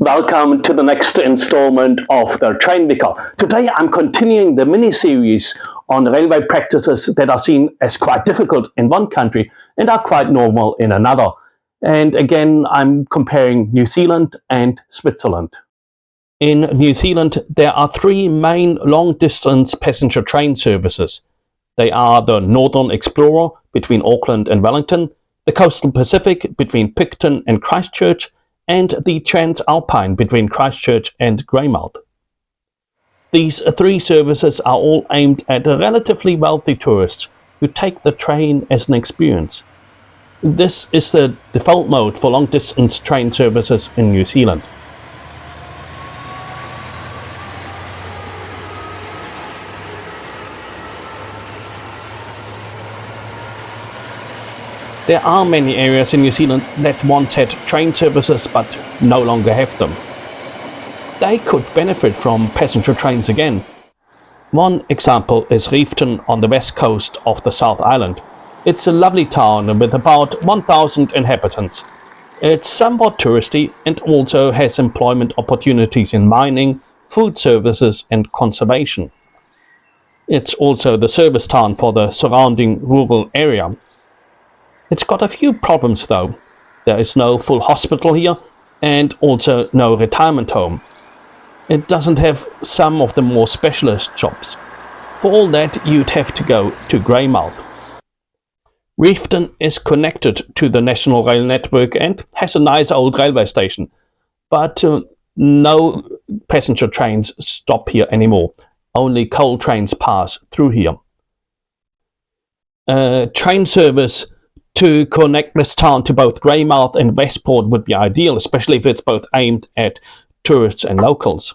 Welcome to the next installment of the Train Vicar. Today I'm continuing the mini-series on railway practices that are seen as quite difficult in one country and are quite normal in another. And again, I'm comparing New Zealand and Switzerland. In New Zealand, there are three main long-distance passenger train services. They are the Northern Explorer between Auckland and Wellington, the Coastal Pacific between Picton and Christchurch, and the Transalpine between Christchurch and Greymouth. These three services are all aimed at relatively wealthy tourists who take the train as an experience. This is the default mode for long-distance train services in New Zealand. There are many areas in New Zealand that once had train services but no longer have them. They could benefit from passenger trains again. One example is Reefton on the west coast of the South Island. It's a lovely town with about 1,000 inhabitants. It's somewhat touristy and also has employment opportunities in mining, food services and conservation. It's also the service town for the surrounding rural area. It's got a few problems though. There is no full hospital here and also no retirement home. It doesn't have some of the more specialist jobs. For all that, you'd have to go to Greymouth. Reefton is connected to the National Rail network and has a nice old railway station, but no passenger trains stop here anymore. Only coal trains pass through here. Train service to connect this town to both Greymouth and Westport would be ideal, especially if it's both aimed at tourists and locals.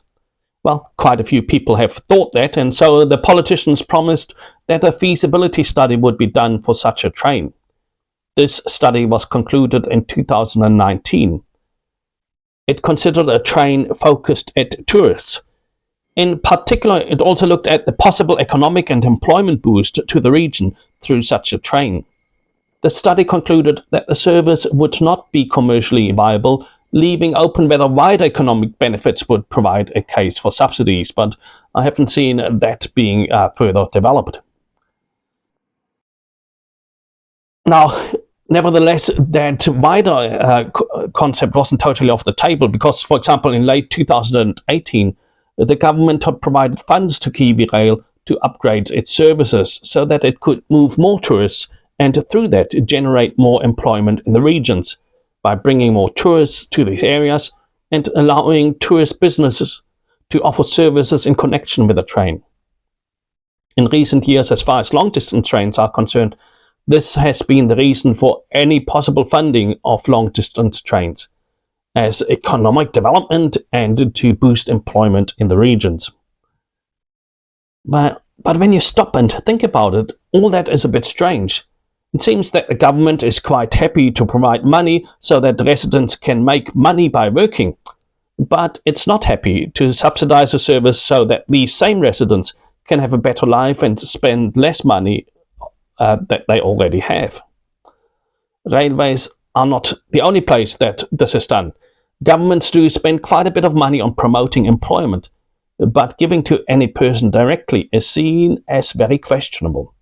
Well, quite a few people have thought that, and so the politicians promised that a feasibility study would be done for such a train. This study was concluded in 2019. It considered a train focused at tourists. In particular, it also looked at the possible economic and employment boost to the region through such a train. The study concluded that the service would not be commercially viable, leaving open whether wider economic benefits would provide a case for subsidies, but I haven't seen that being further developed. Now, nevertheless, that wider concept wasn't totally off the table because, for example, in late 2018, the government had provided funds to Kiwi Rail to upgrade its services so that it could move more tourists and through that generate more employment in the regions by bringing more tourists to these areas and allowing tourist businesses to offer services in connection with the train. In recent years, as far as long-distance trains are concerned, this has been the reason for any possible funding of long-distance trains, as economic development and to boost employment in the regions. But when you stop and think about it, all that is a bit strange. It seems that the government is quite happy to provide money so that the residents can make money by working, but it's not happy to subsidize a service so that these same residents can have a better life and spend less money that they already have. Railways are not the only place that this is done. Governments do spend quite a bit of money on promoting employment, but giving to any person directly is seen as very questionable.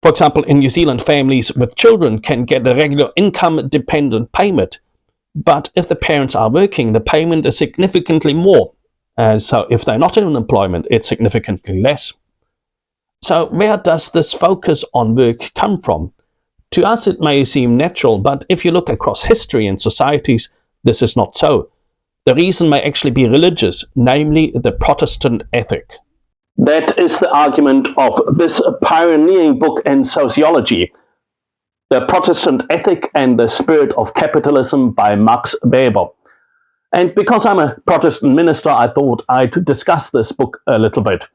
For example, in New Zealand, families with children can get a regular income-dependent payment, but if the parents are working, the payment is significantly more. So if they're not in employment, it's significantly less. So where does this focus on work come from? To us, it may seem natural, but if you look across history and societies, this is not so. The reason may actually be religious, namely the Protestant ethic. That is the argument of this pioneering book in sociology, The Protestant Ethic and the Spirit of Capitalism by Max Weber. And because I'm a Protestant minister, I thought I'd discuss this book a little bit.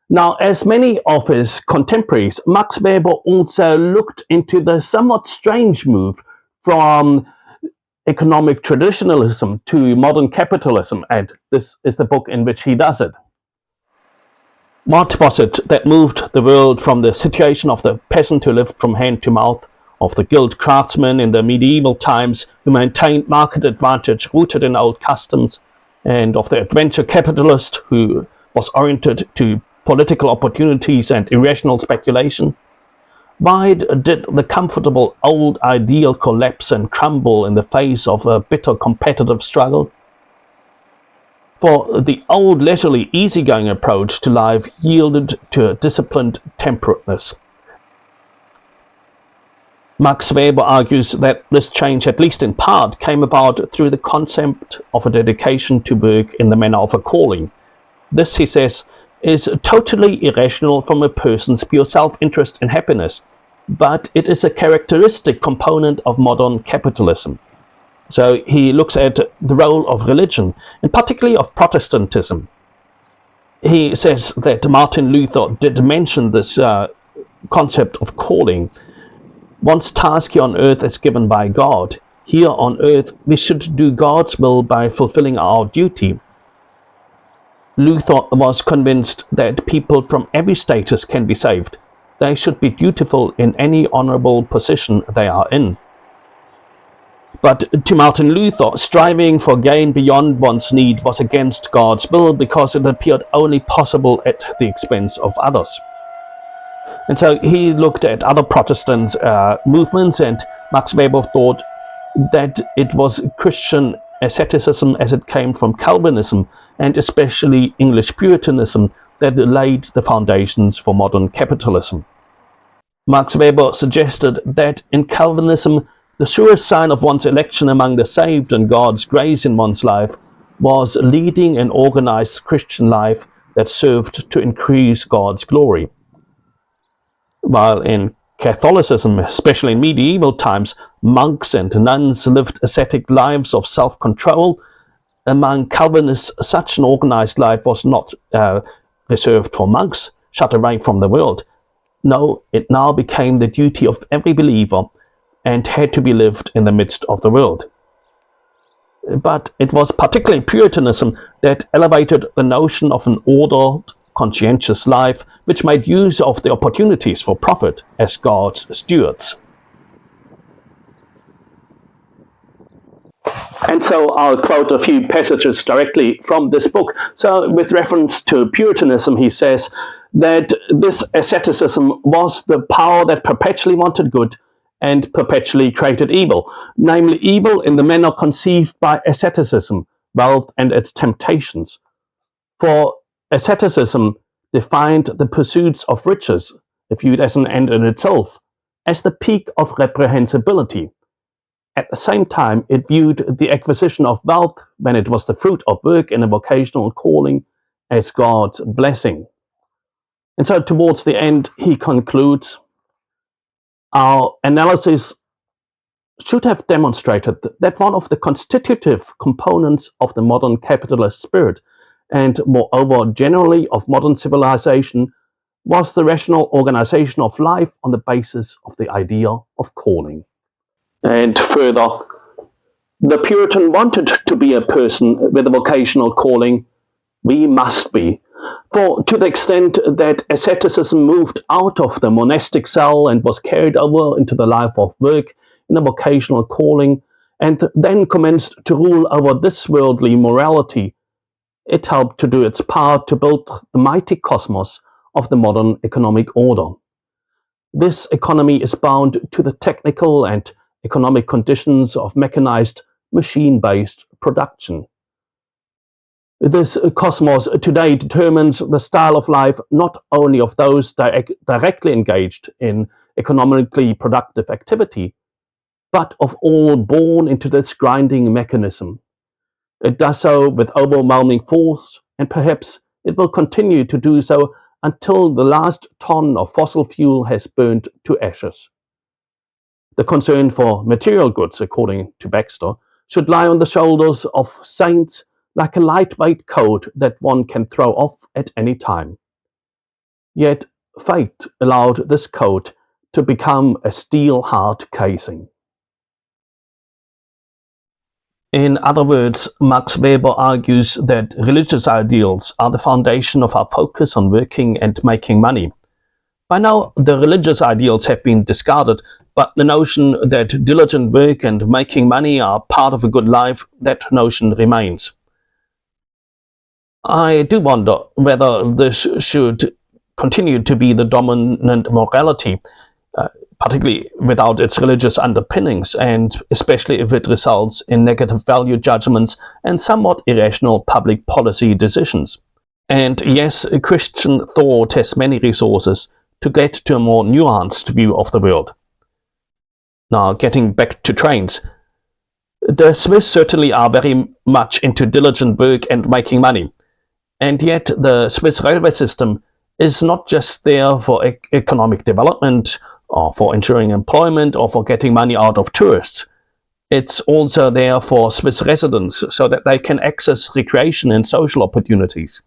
Now, as many of his contemporaries, Max Weber also looked into the somewhat strange move from economic traditionalism to modern capitalism, and this is the book in which he does it. What was it that moved the world from the situation of the peasant who lived from hand to mouth of the guild craftsman in the medieval times who maintained market advantage rooted in old customs, and of the adventure capitalist who was oriented to political opportunities and irrational speculation? Why did the comfortable old ideal collapse and crumble in the face of a bitter competitive struggle? For the old leisurely easygoing approach to life yielded to a disciplined temperateness. Max Weber argues that this change, at least in part, came about through the concept of a dedication to work in the manner of a calling. This, he says, is totally irrational from a person's pure self-interest in happiness, but it is a characteristic component of modern capitalism. So he looks at the role of religion, and particularly of Protestantism. He says that Martin Luther did mention this concept of calling. One's task here on earth is given by God. Here on earth we should do God's will by fulfilling our duty. Luther was convinced that people from every status can be saved. They should be dutiful in any honorable position they are in. But to Martin Luther, striving for gain beyond one's need was against God's will because it appeared only possible at the expense of others. And so he looked at other Protestant movements, and Max Weber thought that it was Christian asceticism as it came from Calvinism, and especially English Puritanism, that laid the foundations for modern capitalism. Max Weber suggested that in Calvinism, the surest sign of one's election among the saved and God's grace in one's life was leading an organized Christian life that served to increase God's glory. While in Catholicism, especially in medieval times, monks and nuns lived ascetic lives of self-control, among Calvinists such an organized life was not reserved for monks, shut away from the world. No, it now became the duty of every believer and had to be lived in the midst of the world. But it was particularly Puritanism that elevated the notion of an ordered, conscientious life, which made use of the opportunities for profit as God's stewards. And so I'll quote a few passages directly from this book. So with reference to Puritanism, he says that this asceticism was the power that perpetually wanted good and perpetually created evil, namely evil in the manner conceived by asceticism, wealth and its temptations. For asceticism defined the pursuits of riches, viewed as an end in itself, as the peak of reprehensibility. At the same time, it viewed the acquisition of wealth, when it was the fruit of work in a vocational calling, as God's blessing. And so towards the end, he concludes, our analysis should have demonstrated that one of the constitutive components of the modern capitalist spirit, and moreover generally of modern civilization, was the rational organization of life on the basis of the idea of calling. And further, the Puritan wanted to be a person with a vocational calling. We must be. For to the extent that asceticism moved out of the monastic cell and was carried over into the life of work in a vocational calling, and then commenced to rule over this worldly morality, it helped to do its part to build the mighty cosmos of the modern economic order. This economy is bound to the technical and economic conditions of mechanized, machine-based production. This cosmos today determines the style of life not only of those directly engaged in economically productive activity, but of all born into this grinding mechanism. It does so with overwhelming force, and perhaps it will continue to do so until the last ton of fossil fuel has burned to ashes. The concern for material goods, according to Baxter, should lie on the shoulders of saints like a lightweight coat that one can throw off at any time. Yet fate allowed this coat to become a steel-hard casing. In other words, Max Weber argues that religious ideals are the foundation of our focus on working and making money. By now, the religious ideals have been discarded, But the notion that diligent work and making money are part of a good life, that notion remains. I do wonder whether this should continue to be the dominant morality, particularly without its religious underpinnings, and especially if it results in negative value judgments and somewhat irrational public policy decisions. And yes, Christian thought has many resources to get to a more nuanced view of the world. Now, getting back to trains, the Swiss certainly are very much into diligent work and making money. And yet the Swiss railway system is not just there for economic development or for ensuring employment or for getting money out of tourists. It's also there for Swiss residents so that they can access recreation and social opportunities.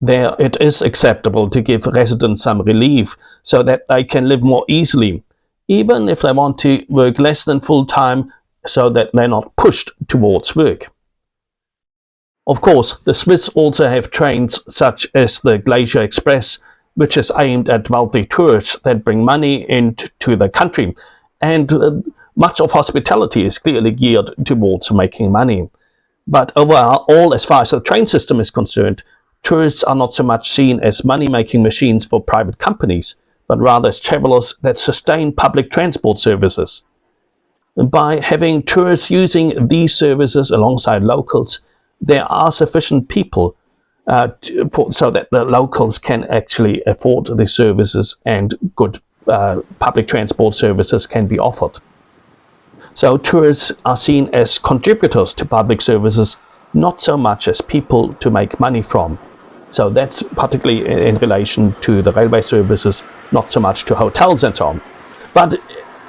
There it is acceptable to give residents some relief so that they can live more easily, even if they want to work less than full-time so that they're not pushed towards work. Of course, the Swiss also have trains such as the Glacier Express, which is aimed at wealthy tourists that bring money into the country, and much of hospitality is clearly geared towards making money. But overall, as far as the train system is concerned, tourists are not so much seen as money-making machines for private companies, but rather as travelers that sustain public transport services. By having tourists using these services alongside locals, there are sufficient people so that the locals can actually afford the services and good public transport services can be offered. So tourists are seen as contributors to public services, not so much as people to make money from. So that's particularly in relation to the railway services, not so much to hotels and so on. But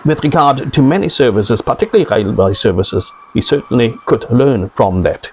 with regard to many services, particularly railway services, we certainly could learn from that.